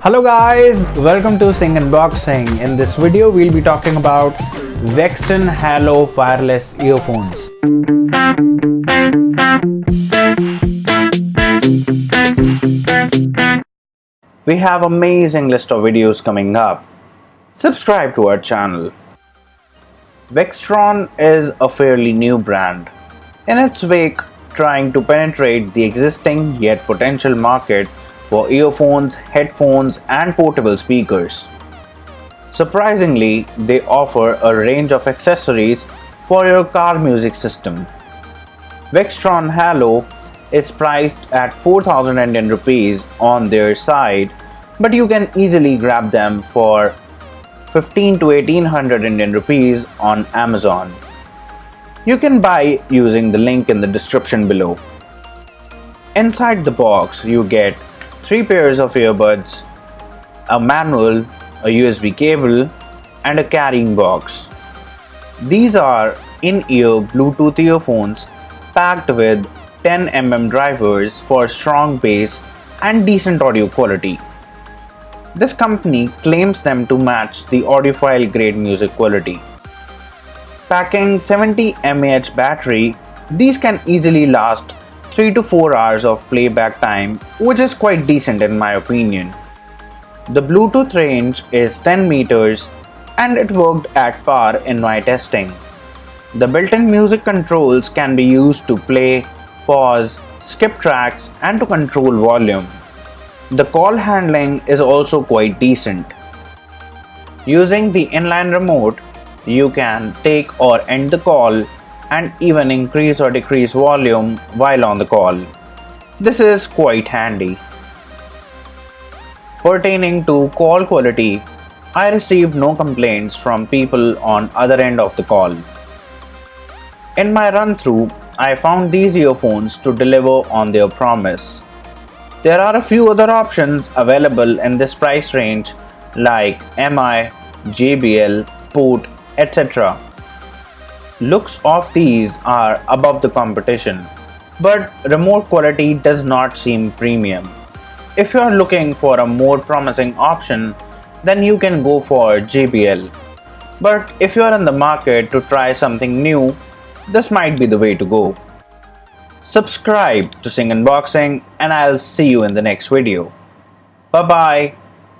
Hello guys, welcome to Singh Unboxing. In this video we'll be talking about Vextron Halo wireless earphones. We have amazing list of videos coming up. Subscribe to our channel. Vextron is a fairly new brand. In its wake, trying to penetrate the existing yet potential market for earphones, headphones, and portable speakers. Surprisingly, they offer a range of accessories for your car music system. Vextron Halo is priced at 4000 Indian rupees on their site, but you can easily grab them for 15 to 1800 Indian rupees on Amazon. You can buy using the link in the description below. Inside the box, you get 3 pairs of earbuds, a manual, a USB cable, and a carrying box. These are in-ear Bluetooth earphones packed with 10mm drivers for strong bass and decent audio quality. This company claims them to match the audiophile grade music quality. Packing 70 mAh battery, these can easily last 3 to 4 hours of playback time, which is quite decent in my opinion. The Bluetooth range is 10 meters and it worked at par in my testing. The built-in music controls can be used to play, pause, skip tracks, and to control volume. The call handling is also quite decent. Using the inline remote, you can take or end the call and even increase or decrease volume while on the call. This is quite handy. Pertaining to call quality, I received no complaints from people on other end of the call. In my run-through, I found these earphones to deliver on their promise. There are a few other options available in this price range like MI, JBL, Port, etc. Looks of these are above the competition, but remote quality does not seem premium. If you are looking for a more promising option, then you can go for JBL. But if you are in the market to try something new, this might be the way to go. Subscribe to Singh Unboxing and I'll see you in the next video. Bye bye.